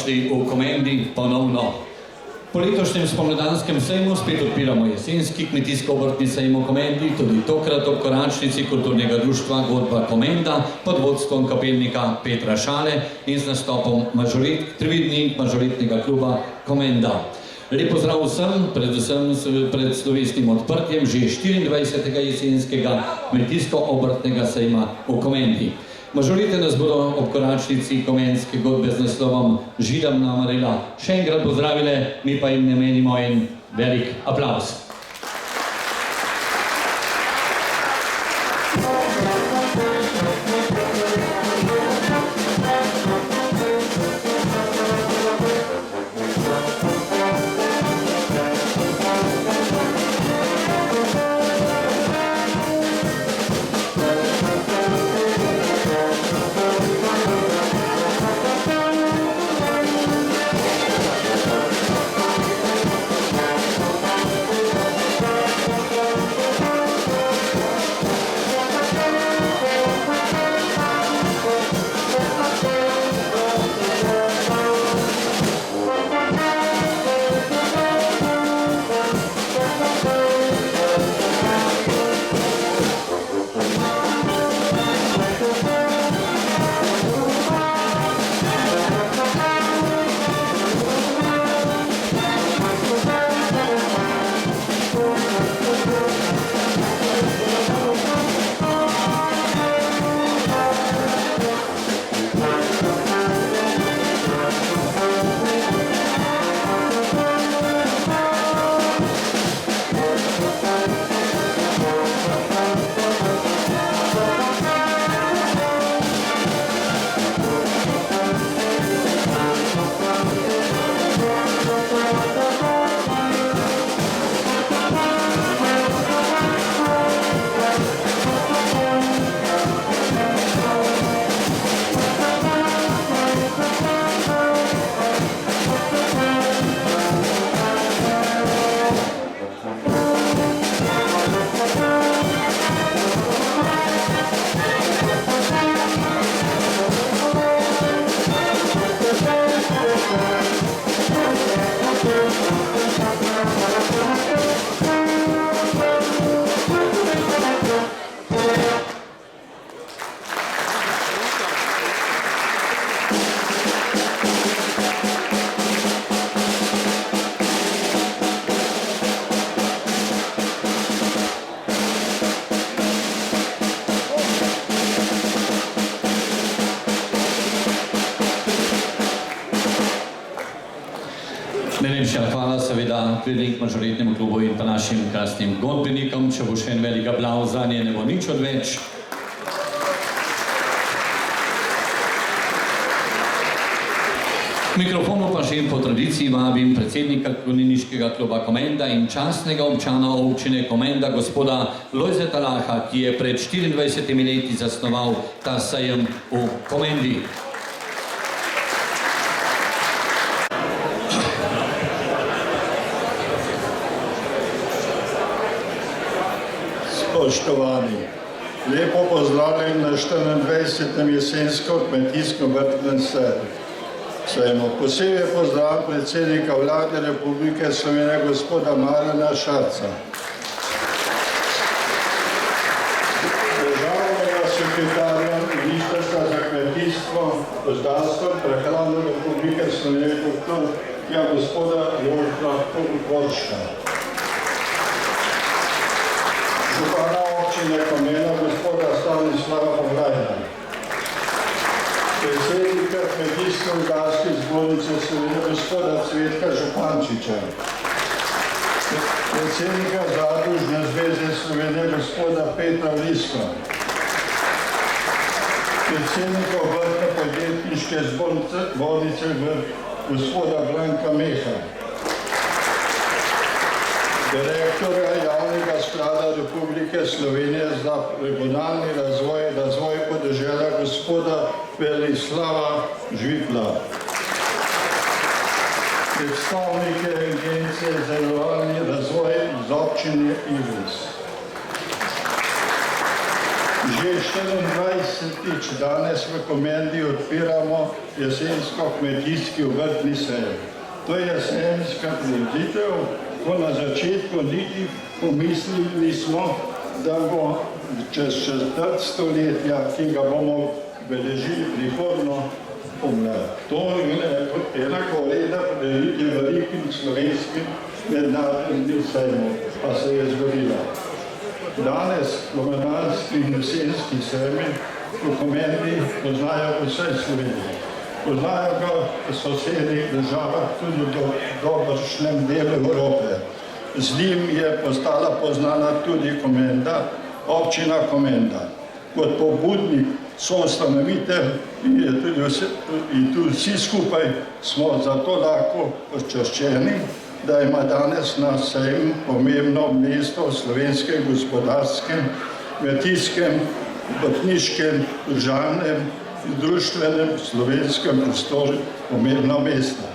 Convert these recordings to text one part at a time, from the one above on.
dobrodošli v Komendi ponovno. Po letošnjem spomladanskem sejmu spet odpiramo jesenski kmetijsko-obrtni sejm v Komendi, tudi tokrat ob koračnici kulturnega društva Godba Komenda pod vodstvom kapelnika Petra Šale in z nastopom trividni mažoritnega kluba Komenda. Lep pozdrav vsem, predvsem pred slovesnim odprtjem že 24. jesenskega kmetijsko-obrtnega sejma v Komendi. Mažorite nas bodo ob koračnici komenske godbe z naslovom Židam na Marela še enkrat pozdravile, mi pa jim namenimo en velik aplavz. Najlepša hvala seveda prednik mažoritnemu klubu in pa našim krasnim godbenikom. Če bo še en velik aplavz za nje, ne bo nič odveč. Mikrofonu pa še po tradiciji vabim predsednika konjeniškega kluba Komenda in častnega občana občine Komenda, gospoda Lojzeta Laha, ki je pred 24 leti zasnoval ta sejem v Komendi. Spoštovani, lepo pozdravljam na 24. jesensko kmetijsko-obrtnem sejmu. Posebej pozdravljam predsednika Vlade Republike Slovenije, gospoda Marjana Šarca. Državnega sekretarja Ministrstva za kmetijstvo, gozdarstvo in prehrano Republike Slovenije, gospoda Jožeta Korška. Župana občine Komenda, gospoda Stanislava Poglajna. Predsednika Kmetijsko-gozdarske zbornice Slovenije, gospoda Cvetka Župančiča. Predsednika Zadružne zveze Slovenije, gospoda Petra Liska. Predsednika obrtne podjetniške zbornice gospoda Branka Meha. Direktorja Javnega sklada Republike Slovenije za regionalni razvoj podeželja gospoda Velislava Žvitla. Predstavnike Agencije za regionalni razvoj iz občine Igris. Že 24. danes v Komendi odpiramo jesensko kmetijski obrtni sejem. To je sejemska prireditev, ko na začetku niti pomislili nismo, da bo čez četrt stoletja, ki ga bomo beležili prihodno pomlad. To je enako reda prireditev velikim slovenskim mednarodnim sejmom, pa se je zgodila. Danes komedanski in jesenski sejmi v Komendi poznajo vse Slovenije. Poznajo ga v sosednjih državah, tudi v dobršnem delu Evrope. Z njim je postala poznana tudi Komenda, občina Komenda. Kot pobudnik, soustanovitelj in tudi vsi skupaj smo zato lahko počaščeni, da ima danes na sejmu pomembno mesto v slovenskem gospodarskem, kmetijskem, obrtniškem, državnem in društvenem slovenskem prostoru pomembno mesto.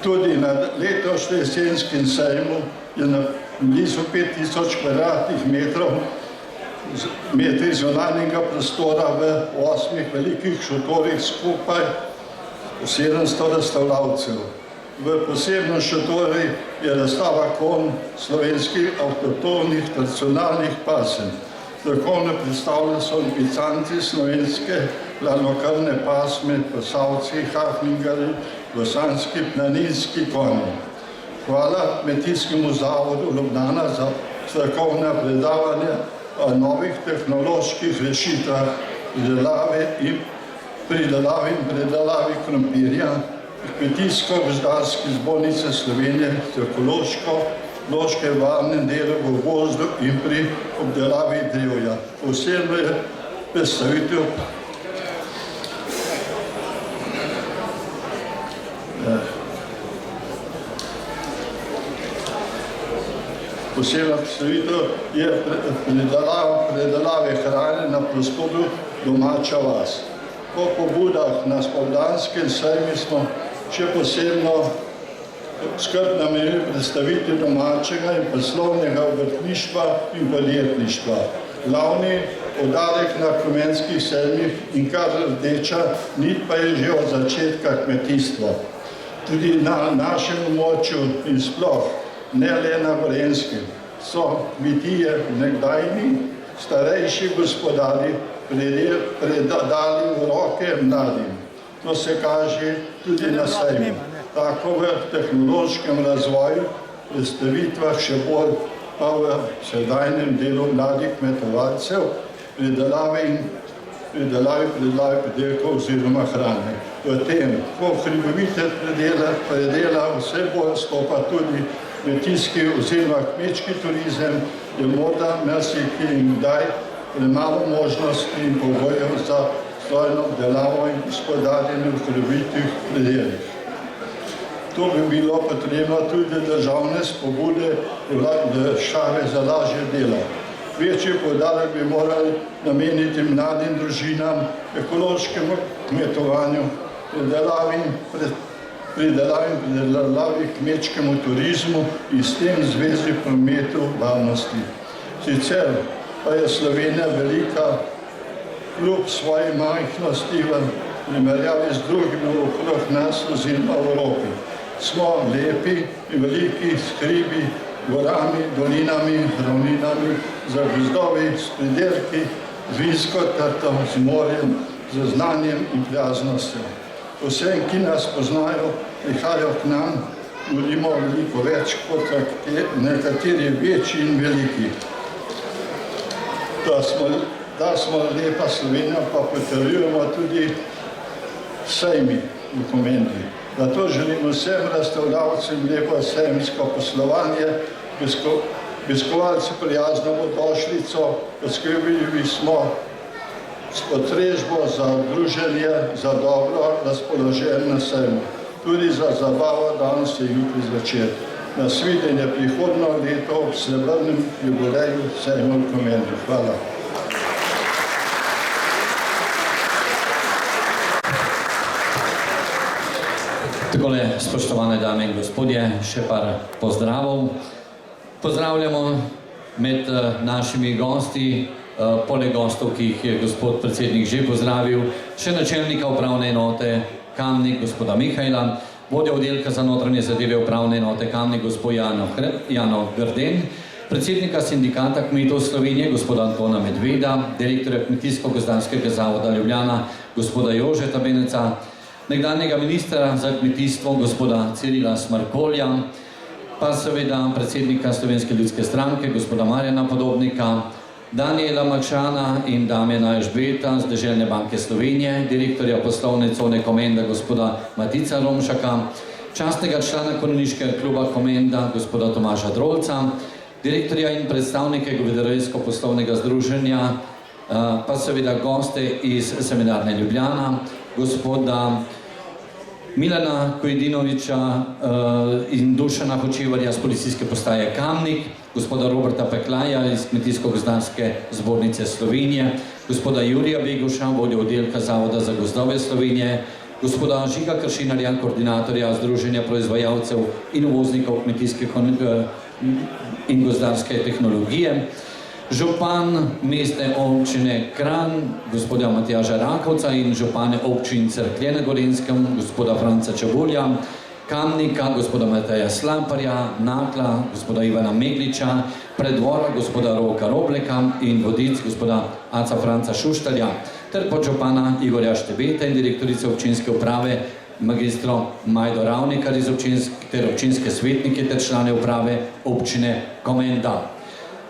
Tudi na letošnjem jesenskem sejmu je na blizu 5000 kvadratnih metrov zunanjega prostora v 8 velikih šotorih skupaj 700 razstavljavcev. V posebnem šotori je razstava konj slovenskih avtohtonih tradicionalnih pasem. Strokovno predstavljene so lipicanci slovenske hladnokrvne pasme, posavci, hafningari, bosanski planinski konji. Hvala Kmetijskemu zavodu Ljubljana za strokovna predavanja o novih tehnoloških rešitvah pridelavi krompirja, Kmetijsko-gozdarske zbornice Slovenije z ekološke varne delo v gozdu in pri obdelavi drevja. Posebno je predstavitev je predelave hrane na prostoru domača vas. Po pobudah na spomladanskem sejmu smo še posebno skrb namenili predstaviti domačega in poslovnega obrtništva in podjetništva. Glavni poudarek na komenskih sejmih in kar rdeča nit pa je že od začetka kmetijstvo. Tudi na našem območju in sploh, ne le na Gorenjskem, so kmetije nekdajni starejši gospodarji predali v roke mladim. To se kaže tudi na sejmu. Tako v tehnološkem razvoju, predstavitvah še bolj pa v sedajnem delu mladih kmetovalcev, predelavi pridelkov oziroma hrane. V tem, ko hribovite predela vse bolj stopa tudi kmetijski oziroma kmečki turizem, je morda marsikje in kdaj premalo možnosti in pogojev za strojno obdelavo in gospodarjenje v hribovitih predelih. To bi bilo potrebno tudi državne spobude države za lažje delo. Večji poudarek bi morali nameniti mladim družinam, ekološkemu kmetovanju, pridelavi kmečkemu turizmu in s tem zvezi prometu varnosti. Sicer pa je Slovenija velika, kljub svoji majhnosti v primerjavi z drugimi okrog nas oziroma v Evropi. Smo lepi in veliki s hribi, gorami, dolinami, ravninami, z gozdovi, s pridelki, z vinsko trto, z morjem, z znanjem in prijaznostjo. Vsem, ki nas poznajo, prihajajo k nam, nudimo veliko več kot nekateri večji in veliki. Da smo lepa Slovenija, pa potrjujemo tudi sejmi v Komendi. Zato želimo vsem razstavljavcem lepo sejemsko poslovanje, obiskovalci prijazno dobrodošlico, poskrbeli smo s potrežbo za druženje, za dobro razpoloženje na sejmu, tudi za zabavo danes in jutri zvečer. Nasvidenje prihodnjo leto ob srebrnem jubileju sejma v Komendi. Hvala. Takole, spoštovane dame in gospodje, še par pozdravov. Pozdravljamo med našimi gosti poleg gostov, ki jih je gospod predsednik že pozdravil, še načelnika upravne enote Kamnik, gospoda Mihajla, vodja oddelka za notranje zadeve upravne enote Kamnik, gospod Jano Grden, predsednika sindikata kmetov Slovenije, gospoda Antona Medveda, direktorja Kmetijsko-gozdarskega zavoda Ljubljana, gospoda Jožeta Beneca, nekdanjega ministra za kmetijstvo, gospoda Cirila Smrkolja, pa seveda predsednika Slovenske ljudske stranke, gospoda Marjana Podobnika, Daniela Makšana in Damjana Žbeta z Deželne banke Slovenije, direktorja poslovne cone Komenda, gospoda Matica Romšaka, častnega člana konjeniškega kluba Komenda, gospoda Tomaža Drolca, direktorja in predstavnike govedarejsko-poslovnega združenja, pa seveda goste iz Semenarne Ljubljana, gospoda Milana Kojedinoviča in Dušana Hočevarja z policijske postaje Kamnik, gospoda Roberta Peklaja iz Kmetijsko-gozdarske zbornice Slovenije, gospoda Jurija Beguša, vodja oddelka Zavoda za gozdove Slovenije, gospoda Žiga Kršinarja, koordinatorja Združenja proizvajalcev in uvoznikov kmetijske in gozdarske tehnologije, župan mestne občine Kranj, gospoda Matjaža Rakovca in župane občin Cerklje na Gorenjskem, gospoda Franca Čebulja, Kamnika, gospoda Mateja Slaparja, Nakla, gospoda Ivana Megliča, Predvora, gospoda Roka Robleka in Vodic, gospoda Aca Franca Šuštarja, ter podžupana Igorja Štebeta in direktorice občinske uprave magistro Majdo Ravnikar iz ter občinske svetnike ter člane uprave občine Komenda.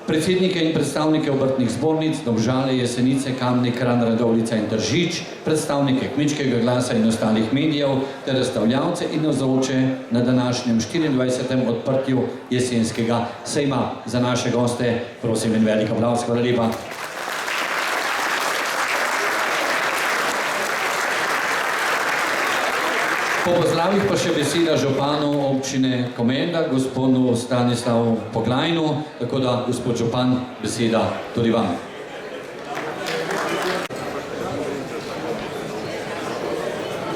Predsednike in predstavnike obrtnih zbornic, Domžale, Jesenice, Kamnik, Kranj, Radovljica in Tržič, predstavnike Kmečkega glasa in ostalih medijev ter razstavljavce in navzoče na današnjem 24. odprtju jesenskega sejma. Za naše goste prosim in velik aplavz. Hvala lepa. Po pozdravih pa še beseda županu občine Komenda, gospodu Stanislavu Poglajnu, tako da, gospod župan, beseda tudi vam.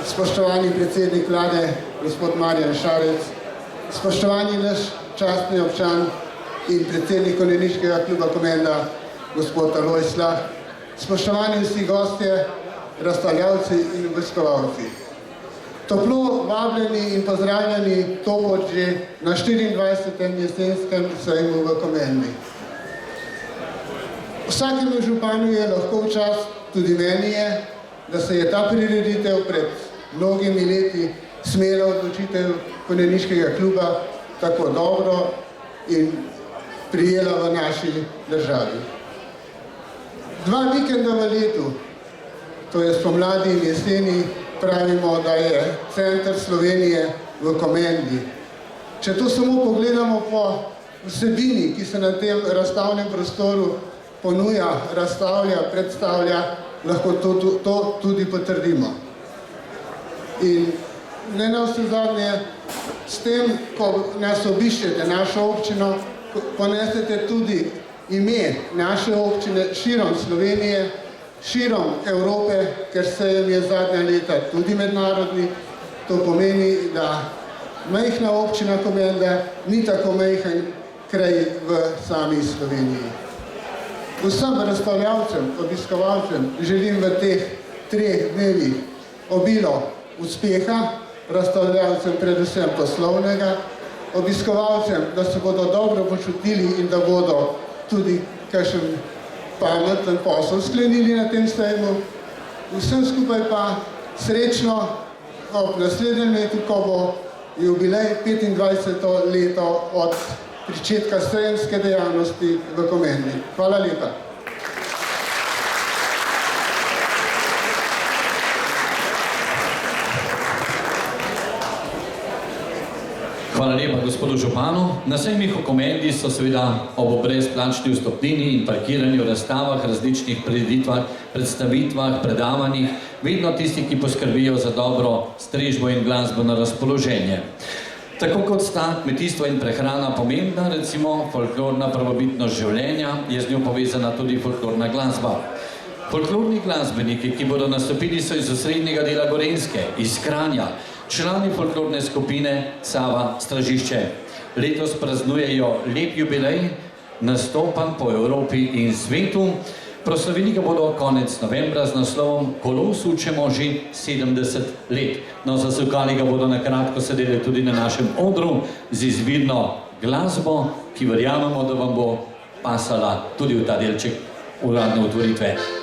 Spoštovani predsednik vlade, gospod Marjan Šarec, spoštovani naš častni občan in predsednik konjeniškega kluba Komenda, gospod Aloj Lah, spoštovani vsi gostje, razstavljavci in obiskovalci. Toplo vabljeni in pozdravljeni to bo že na 24. jesenskem sejmu v Komendi. Vsakemu županu je lahko včas, tudi meni je, da se je ta prireditev pred mnogimi leti smela odločitev konjeniškega kluba tako dobro in prijela v naši državi. 2 vikenda v letu, to je spomladi in jeseni, pravimo, da je center Slovenije v Komendi. Če to samo pogledamo po vsebini, ki se na tem razstavnem prostoru ponuja, razstavlja, predstavlja, lahko to tudi potrdimo. In ne navsezadnje, s tem, ko nas obiščete, našo občino, ponesete tudi ime naše občine širom Slovenije, širom Evrope, ker sejem je zadnja leta tudi mednarodni. To pomeni, da majhna občina Komenda ni tako majhen kraj v sami Sloveniji. Vsem razstavljavcem, obiskovalcem želim v teh 3 dnevih obilo uspeha, razstavljavcem predvsem poslovnega, obiskovalcem, da se bodo dobro počutili in da bodo tudi kakšen pameten posel sklenili na tem sejmu. Vsem skupaj pa srečno ob naslednjem letu, ko bo jubilej 25. leto od pričetka sejemske dejavnosti v Komendi. Hvala lepa. Hvala lepa gospodu županu. Na sejmih v Komendi so seveda ob brezplačni vstopnini in parkiranju, razstavah, različnih prireditvah, predstavitvah, predavanjih, vedno tisti, ki poskrbijo za dobro strežbo in glasbeno razpoloženje. Tako kot sta kmetijstvo in prehrana pomembna, recimo folklorna prvobitnost življenja, je z njo povezana tudi folklorna glasba. Folklorni glasbeniki, ki bodo nastopili, so iz osrednjega dela Gorenjske, iz Kranja, člani folklorne skupine Sava Stražišče. Letos praznujejo lep jubilej, nastopan po Evropi in svetu. Proslavili ga bodo konec novembra z naslovom Kolo sučemo že 70 let. No, zasukali ga bodo na kratko sedeli tudi na našem odru z izvirno glasbo, ki verjamemo, da vam bo pasala tudi v ta delček uradne otvoritve.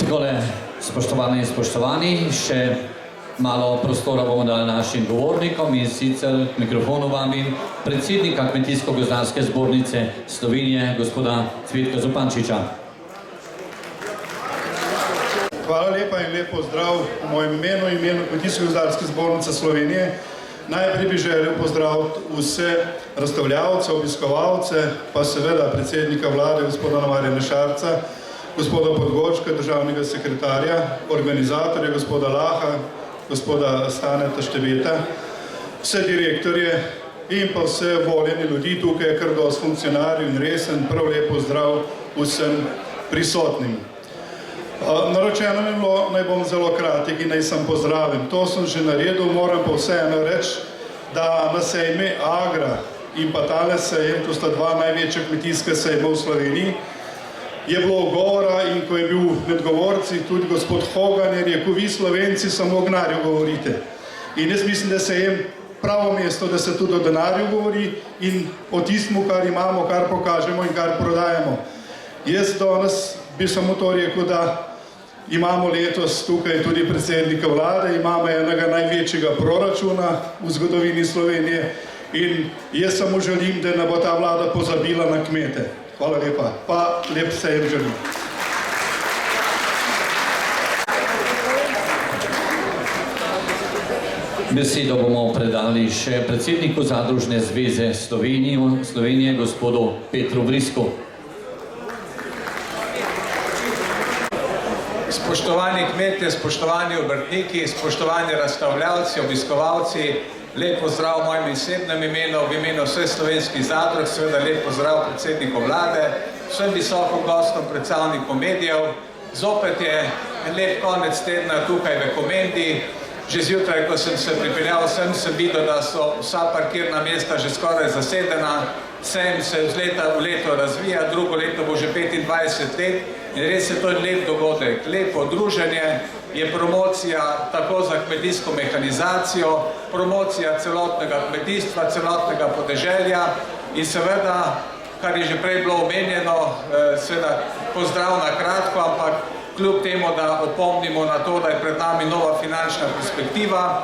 Takole, spoštovane in spoštovani, še malo prostora bomo dali našim govornikom in sicer k mikrofonu vabim predsednika Kmetijsko-gozdarske zbornice Slovenije, gospoda Cvetka Zupančiča. Hvala lepa in lep pozdrav v mojem imenu Kmetijsko-gozdarske zbornice Slovenije. Najprej bi želel pozdraviti vse razstavljavce, obiskovalce, pa seveda predsednika vlade, gospoda Marjana Šarca, gospoda Podgorška, državnega sekretarja, organizatorja, gospoda Laha, gospoda Staneta Števeta, vse direktorje in pa vse voljeni ljudi, tukaj je kar dosti funkcionarjev in resen, prav lep pozdrav vsem prisotnim. Naročeno mi je bilo, naj bom zelo kratek in naj sem pozdravim. To sem že naredil, moram pa vseeno reči, da na sejme Agra in pa tale sejem, to sta dva največja kmetijska sejma v Sloveniji, je bilo govora in ko je bil med govorci tudi gospod Hogan, je rekel, vi Slovenci samo o denarju govorite. In jaz mislim, da sejem pravo mesto, da se tudi o denarju govori in o tistmu, kar imamo, kar pokažemo in kar prodajemo. Jaz danes bi samo to rekel, da imamo letos tukaj tudi predsednika vlade, imamo enega največjega proračuna v zgodovini Slovenije in jaz samo želim, da ne bo ta vlada pozabila na kmete. Hvala lepa, pa lep sejem želim. Besedo bomo predali še predsedniku Zadružne zveze Slovenije, gospodu Petru Brisku. Spoštovani kmetje, spoštovani obrtniki, spoštovani razstavljavci, obiskovalci, lep pozdrav v mojem osebnem imenu, v imenu vseh slovenskih zadrug, seveda lep pozdrav predsedniku vlade, vsem visokim gostom, predstavnikom medijev. Zopet je en lep konec tedna tukaj v Komendi. Že zjutraj, ko sem se pripeljal sem videl, da so vsa parkirna mesta že skoraj zasedena. Sejem se iz leta v leto razvija, drugo leto bo že 25 let in res je to lep dogodek, lepo druženje, je promocija tako za kmetijsko mehanizacijo, promocija celotnega kmetijstva, celotnega podeželja in seveda, kar je že prej bilo omenjeno, seveda pozdrav na kratko, ampak kljub temu, da opomnimo na to, da je pred nami nova finančna perspektiva,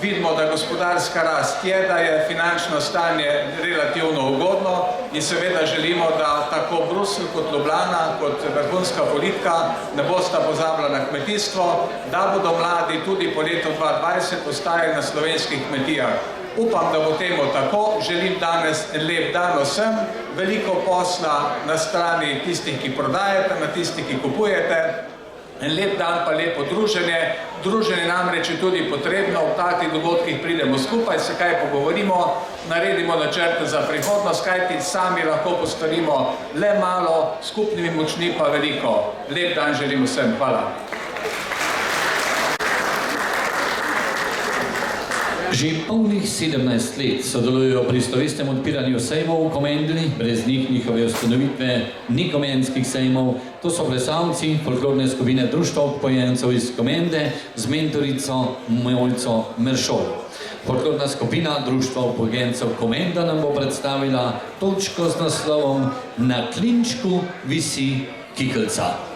vidimo, da gospodarska rast je, da je finančno stanje relativno ugodno in seveda želimo, da tako Bruselj kot Ljubljana, kot vrhunska politika ne bosta pozabila na kmetijstvo, da bodo mladi tudi po letu 2020 ostajali na slovenskih kmetijah. Upam, da bo temu tako. Želim danes lep dan vsem, veliko posla na strani tistih, ki prodajate, na tistih, ki kupujete. En lep dan pa lepo druženje. Druženje namreč je tudi potrebno, v takih dogodkih pridemo skupaj, se kaj pogovorimo, naredimo načrte za prihodnost, kajti sami lahko postorimo le malo, skupnimi močmi pa veliko. Lep dan želim vsem. Hvala. Že polnih 17 let sodelujejo pri slovesnem odpiranju sejmov v Komendi, brez njih njihove ustanovitve ni komenskih sejmov. To so plesalci folklorne skupine Društva upokojencev iz Komende z mentorico Mojco Meršol. Folklorna skupina Društva upokojencev Komenda nam bo predstavila točko z naslovom Na klinčku visi kikelca.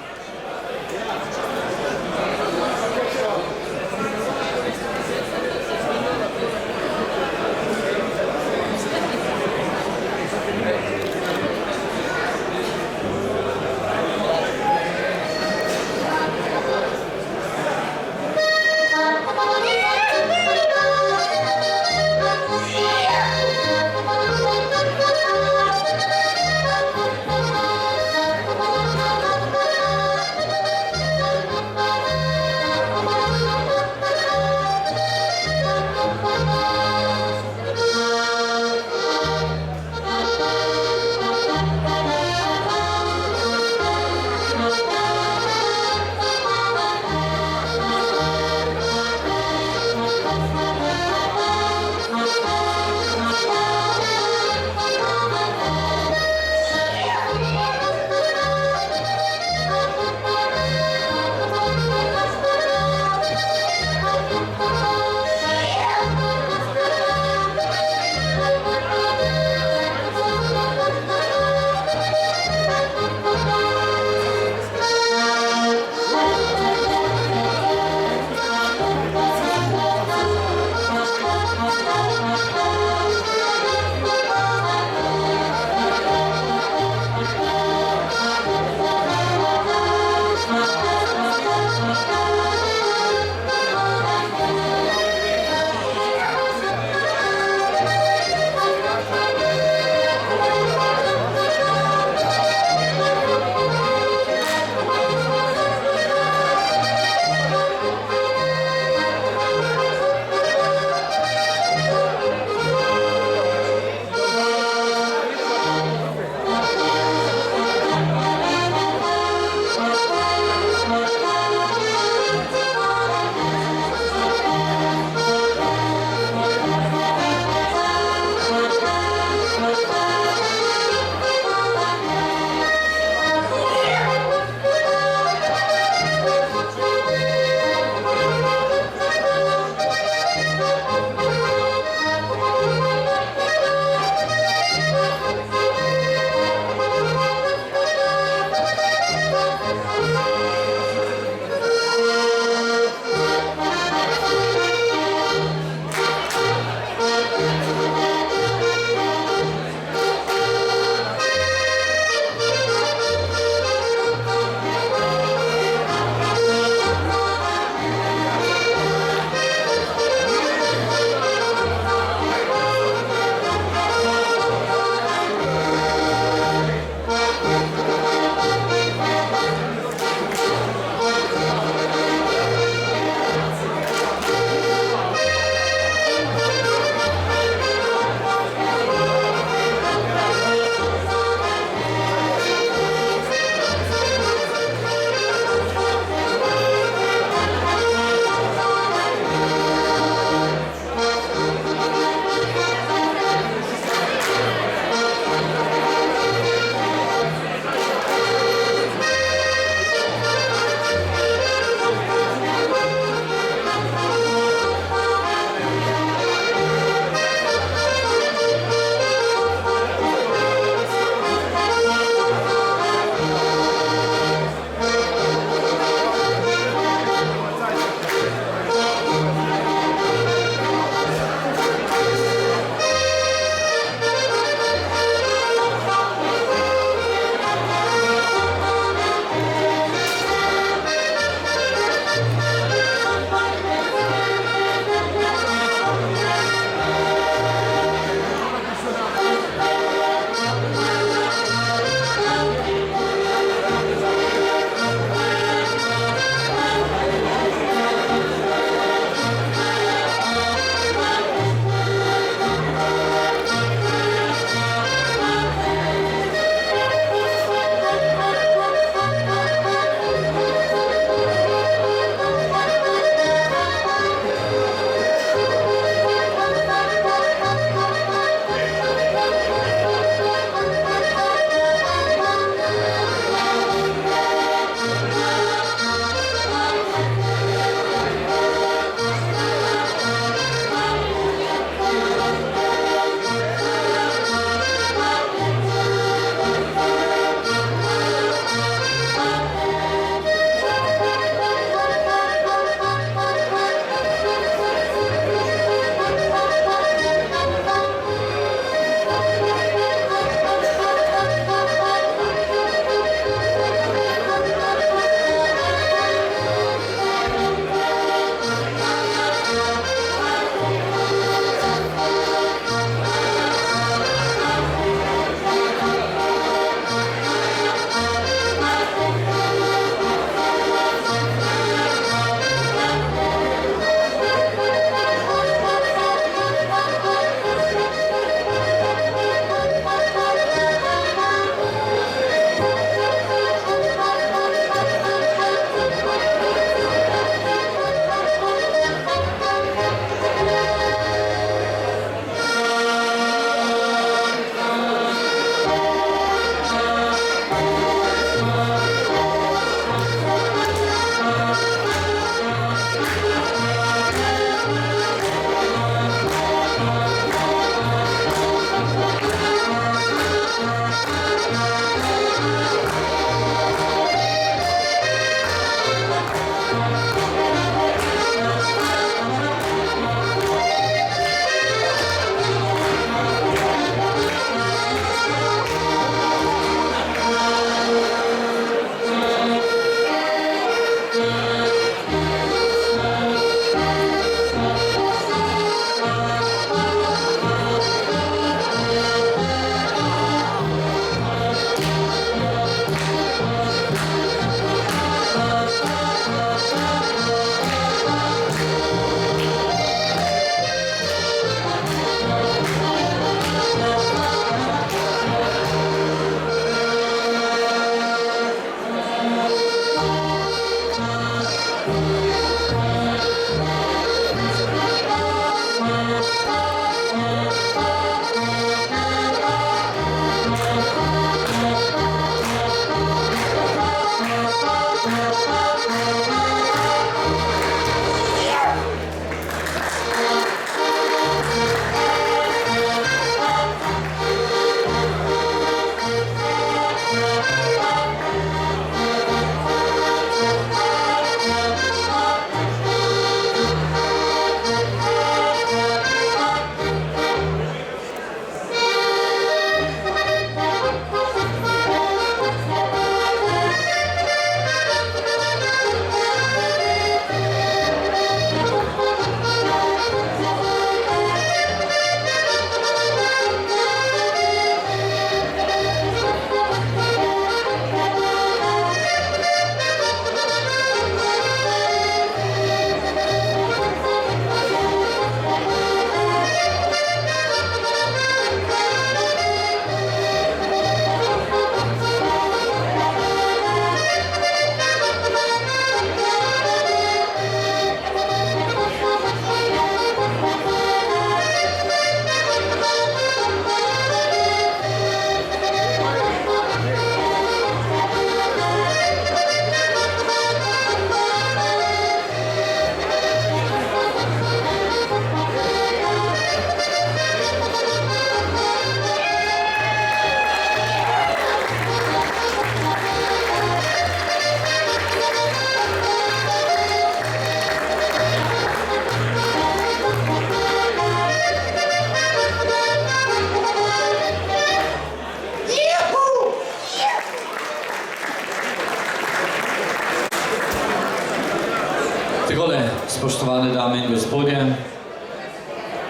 Takole, spoštovane dame in gospodje,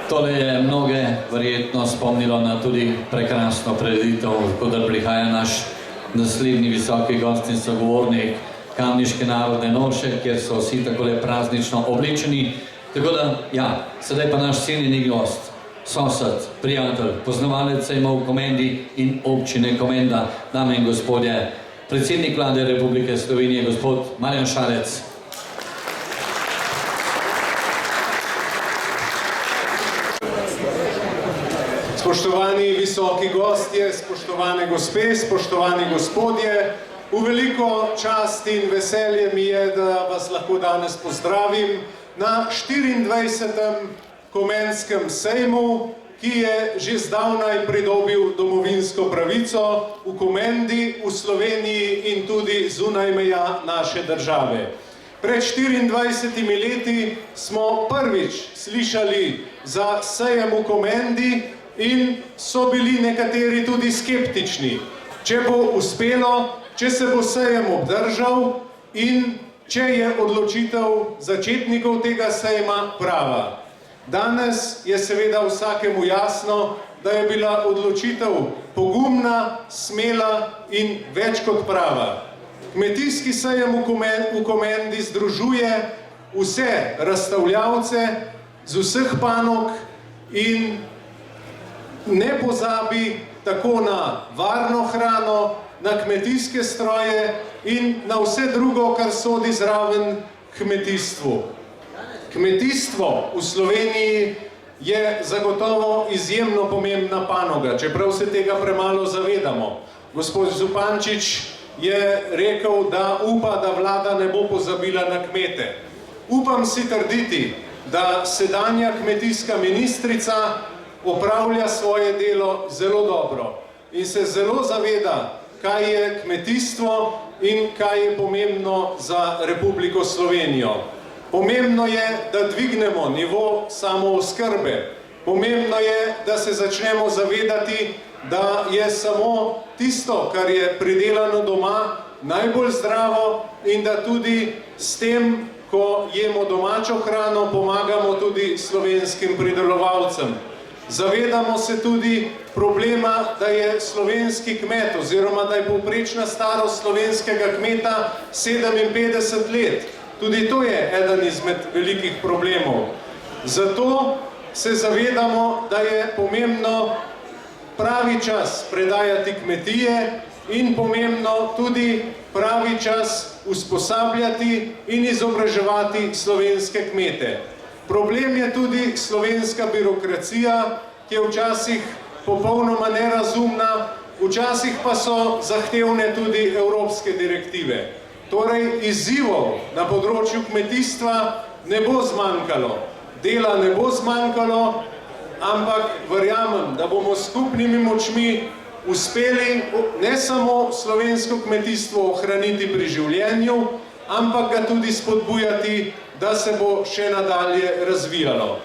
tole je mnoge verjetno spomnilo na tudi prekrasno prireditev, kodar prihaja naš naslednji visoki gost in sogovornik Kamniške narodne noše, kjer so vsi takole praznično oblečeni. Tako da, ja, sedaj pa naš cenjeni gost, sosed, prijatelj, poznavalec sejma v Komendi in občine Komenda, dame in gospodje, predsednik Vlade Republike Slovenije, gospod Marjan Šarec. Spoštovani visoki gostje, spoštovane gospe, spoštovani gospodje, v veliko čast in veselje mi je, da vas lahko danes pozdravim na 24. Komendskem sejmu, ki je že zdavnaj pridobil domovinsko pravico v Komendi, v Sloveniji in tudi zunaj meja naše države. Pred 24 leti smo prvič slišali za sejem v Komendi in so bili nekateri tudi skeptični, če bo uspelo, če se bo sejem obdržal in če je odločitev začetnikov tega sejma prava. Danes je seveda vsakemu jasno, da je bila odločitev pogumna, smela in več kot prava. Kmetijski sejem v Komendi združuje vse razstavljavce z vseh panog in ne pozabi tako na varno hrano, na kmetijske stroje in na vse drugo, kar sodi zraven kmetijstvu. Kmetijstvo v Sloveniji je zagotovo izjemno pomembna panoga, čeprav se tega premalo zavedamo. Gospod Zupančič je rekel, da upa, da vlada ne bo pozabila na kmete. Upam si trditi, da sedanja kmetijska ministrica opravlja svoje delo zelo dobro in se zelo zaveda, kaj je kmetijstvo in kaj je pomembno za Republiko Slovenijo. Pomembno je, da dvignemo nivo samooskrbe. Pomembno je, da se začnemo zavedati, da je samo tisto, kar je pridelano doma, najbolj zdravo in da tudi s tem, ko jemo domačo hrano, pomagamo tudi slovenskim pridelovalcem. Zavedamo se tudi problema, da je slovenski kmet oziroma da je povprečna starost slovenskega kmeta 57 let. Tudi to je eden izmed velikih problemov. Zato se zavedamo, da je pomembno pravi čas predajati kmetije in pomembno tudi pravi čas usposabljati in izobraževati slovenske kmete. Problem je tudi slovenska birokracija, ki je včasih popolnoma nerazumna, včasih pa so zahtevne tudi evropske direktive. Torej, izzivov na področju kmetijstva ne bo zmanjkalo, dela ne bo zmanjkalo, ampak verjamem, da bomo s skupnimi močmi uspeli ne samo slovensko kmetijstvo ohraniti pri življenju, ampak ga tudi spodbujati, da se bo še nadalje razvijalo.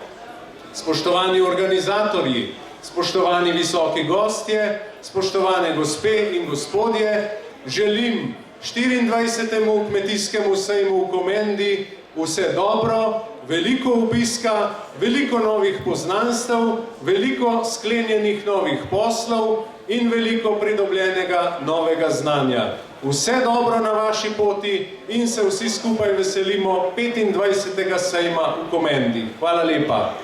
Spoštovani organizatorji, spoštovani visoki gostje, spoštovane gospe in gospodje, želim 24. kmetijskemu sejmu v Komendi vse dobro, veliko obiska, veliko novih poznanstev, veliko sklenjenih novih poslov in veliko pridobljenega novega znanja. Vse dobro na vaši poti in se vsi skupaj veselimo 25. sejma v Komendi. Hvala lepa.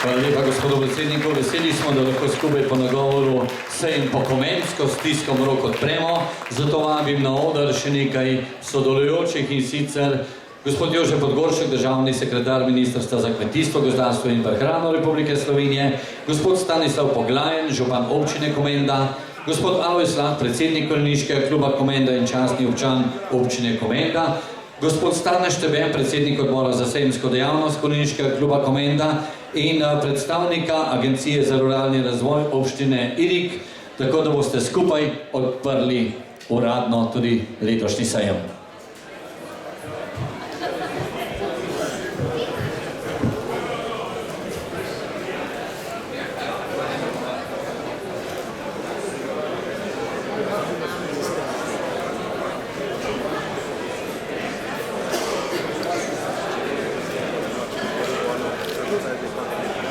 Hvala lepa, gospodu predsedniku. Veseli smo, da lahko skupaj po nagovoru sejem pokomensko s stiskom rok odpremo. Zato vabim na oder še nekaj sodelujočih, in sicer gospod Jože Podgoršek, državni sekretar Ministrstva za kmetijstvo, gozdarstvo in prehrano Republike Slovenije, gospod Stanislav Poglajen, župan občine Komenda, gospod Alojz Lah, predsednik Konjeniškega kluba Komenda in častni občan občine Komenda, gospod Stane Štebe, predsednik odbora za sejemsko dejavnost Konjeniškega kluba Komenda in predstavnika Agencije za ruralni razvoj občine Irig, tako da boste skupaj odprli uradno tudi letošnji sejem.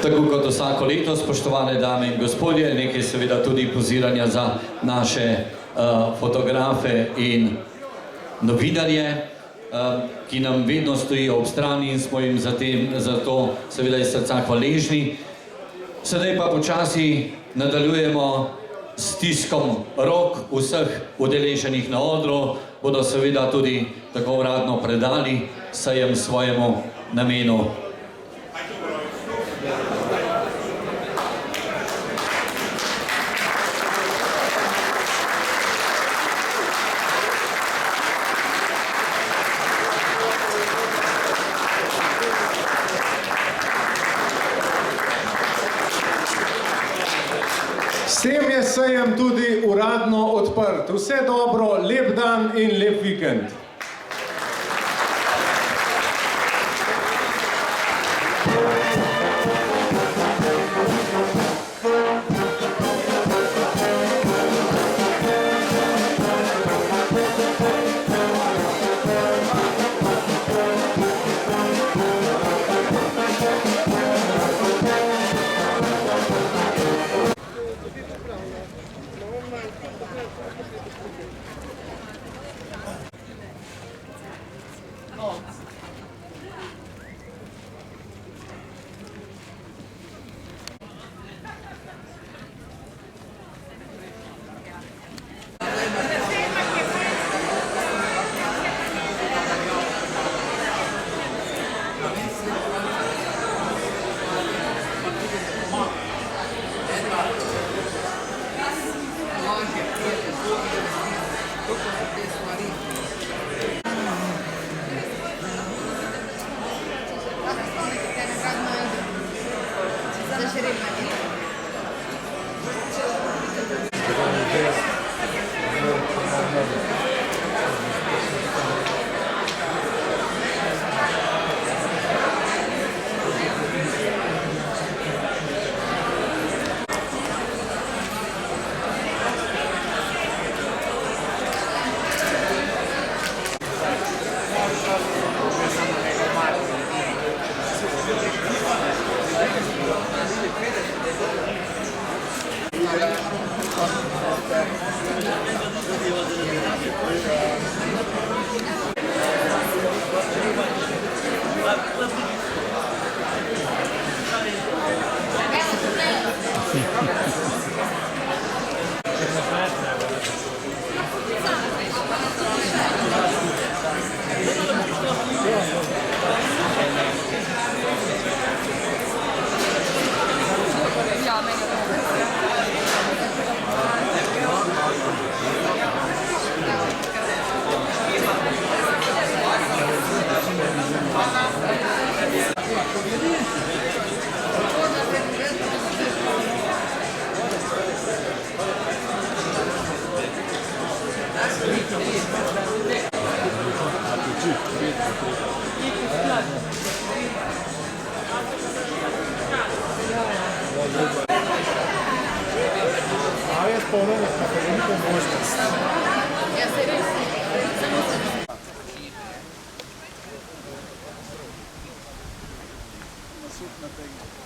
Tako kot vsako leto, spoštovane dame in gospodje, nekaj seveda tudi poziranja za naše fotografe in novinarje, ki nam vedno stojijo ob strani in smo jim zato seveda iz srca hvaležni. Sedaj pa počasi nadaljujemo s stiskom rok vseh udeleženih na odru, bodo seveda tudi tako uradno predali sejem svojemu namenu. S tem je sejem tudi uradno odprt. Vse dobro, lep dan in lep vikend.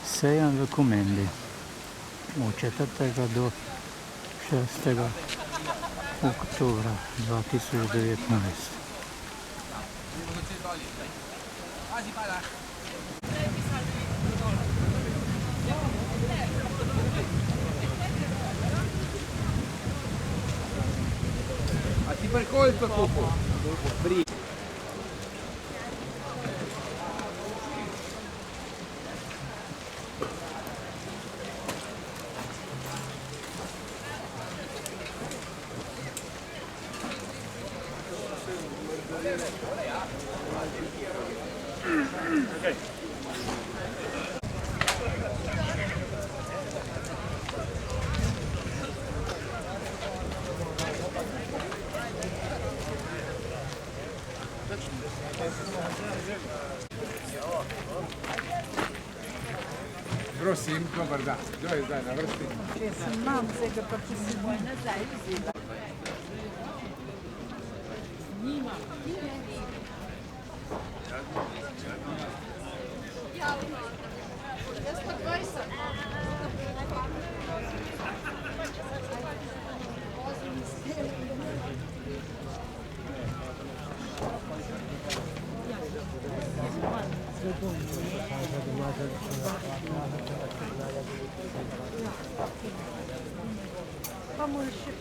Sejam v Komendi od 4. do 6. oktobra 2019. A ti per colpa dopo? Prosim, dobar dan. Kdo je zdaj na vrsti? Jaz sem mamcega, pa če si moj nazaj vzela. Nima. Jaz pa 20. Pa moraš še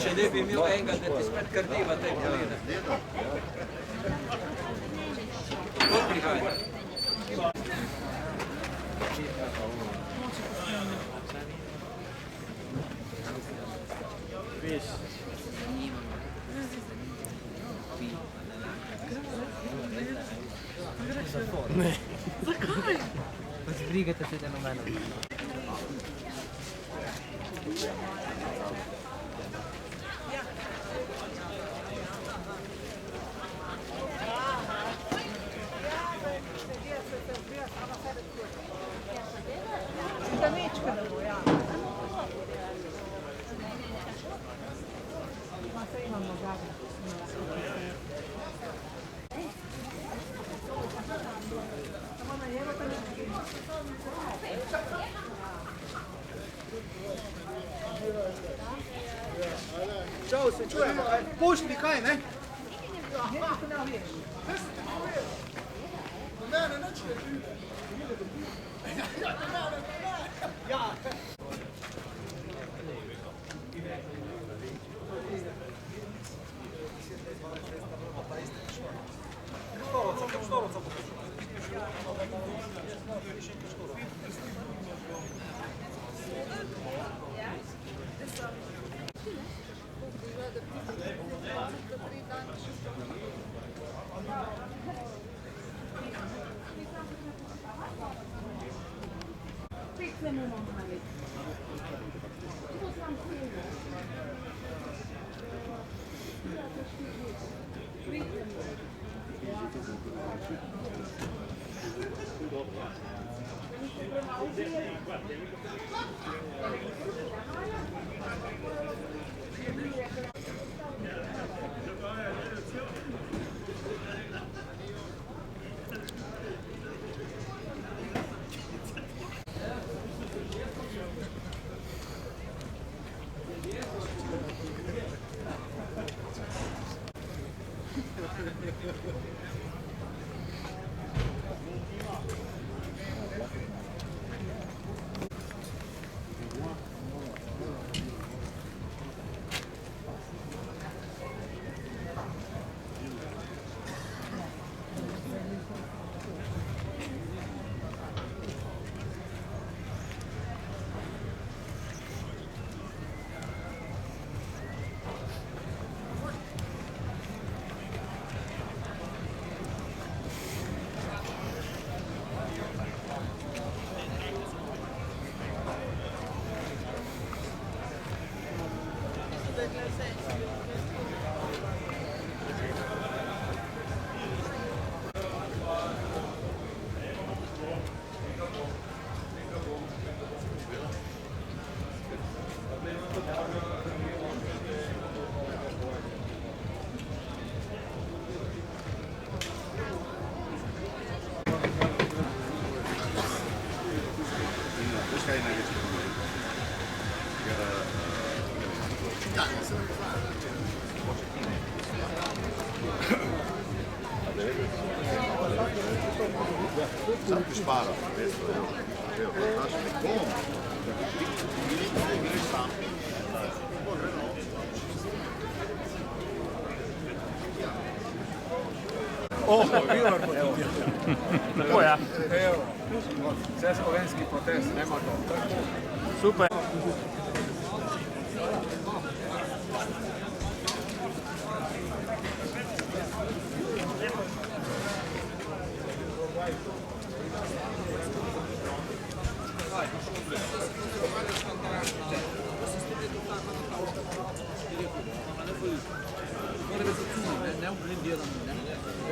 Če ne bi imel enega, da ti spet krdiva te kolene. Ko prihaja? Ne. Zakaj? Pa zbrigate se, da na mene. Čau, se čujemo, kaj? Pušti kaj, ne? Ne, nič ne. Ja. Sam ti sparo, Tako ja. Evo, vse slovenski protest, nema to. Super.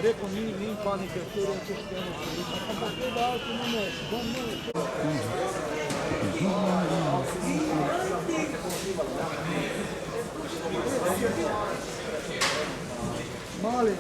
Rekel, ni panike, tu rečeš, ampak to da avto ne može. Mali.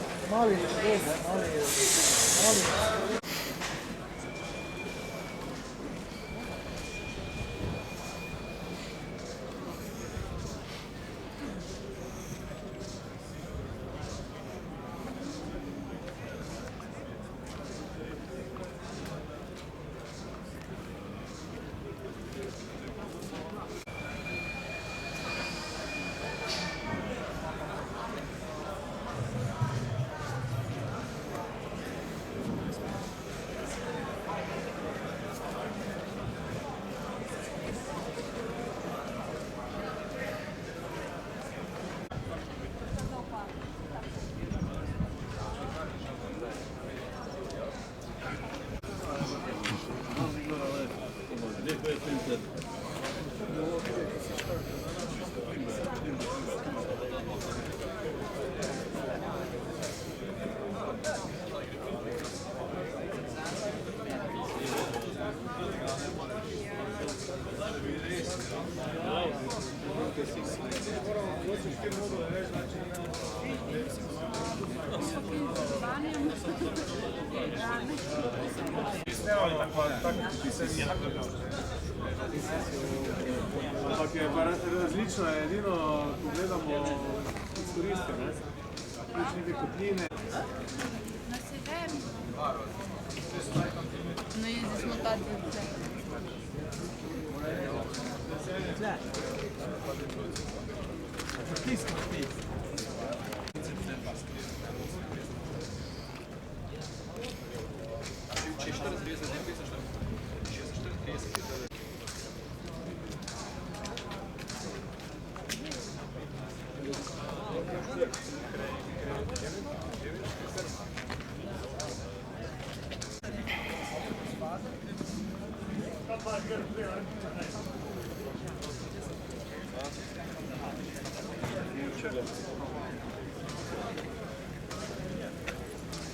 Ampak je pa različno, edino, ko gledamo turiste, neke kupline. Na severu. No, jezi smo ta dvije.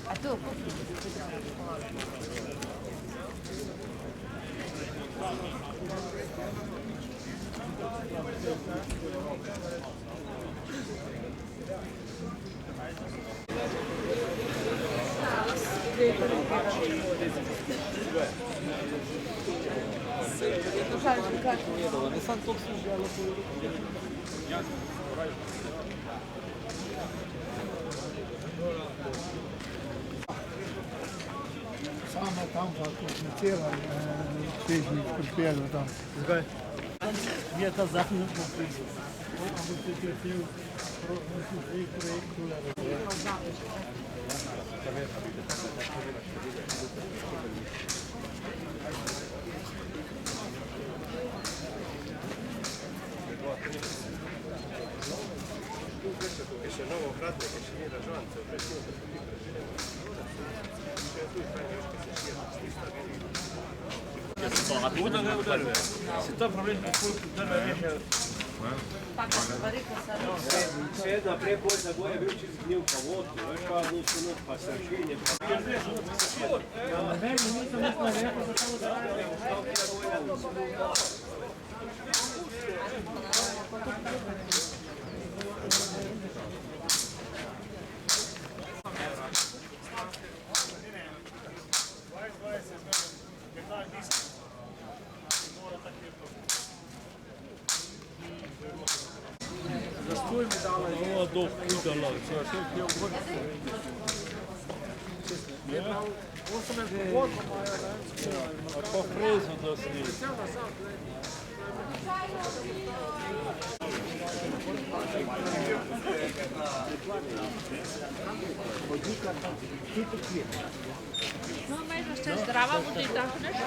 A tu? Sama tam pa komplicira, težnik pripeljal tam. Zakaj? Je ta zakon ne poprišel. Ampak se ti je htel Seveda prej zagoje je bil čez dnev pa vod, veš pa bil sunut pa sršenje. Zastój mi dala je do udala, če je še je vrsti. A pa frezo da sni. No, meni še zdrava bude tako nešto.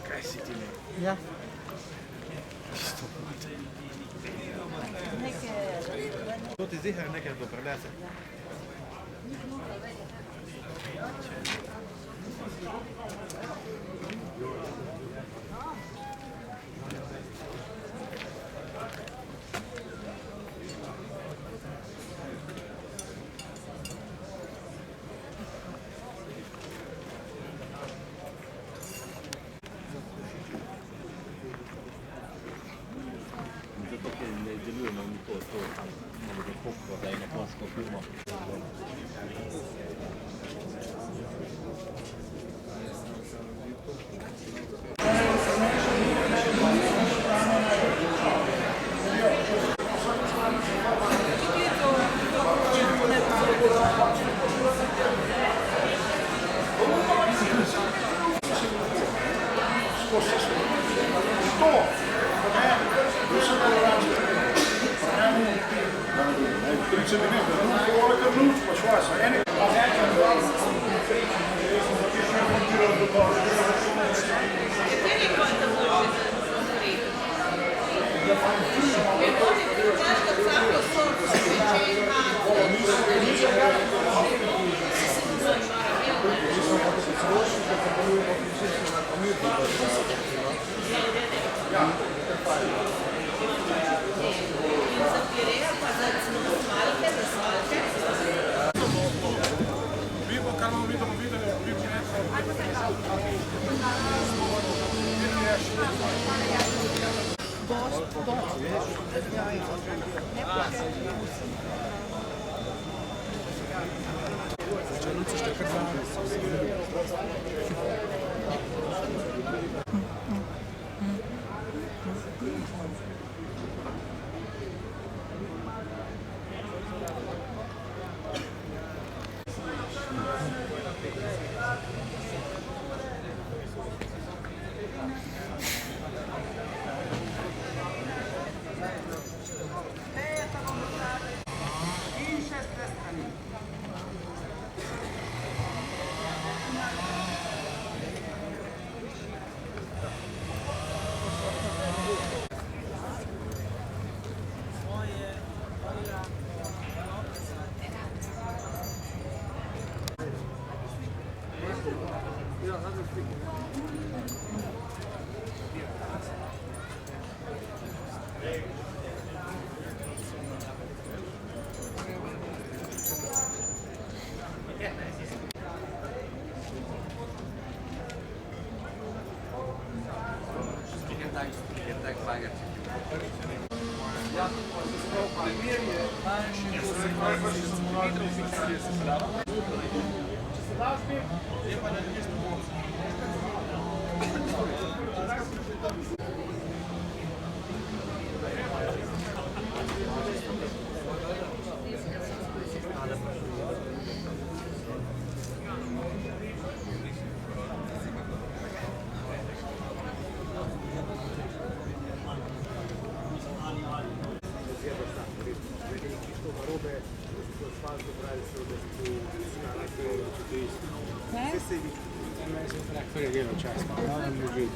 Kaj si ti ne? Ja. To ti zihar nekaj doprinese. Zato, ker ne delujemo mi to tam, malo da pokro, da je eno polsko firmo. Pregledal čas, pa ne vidim.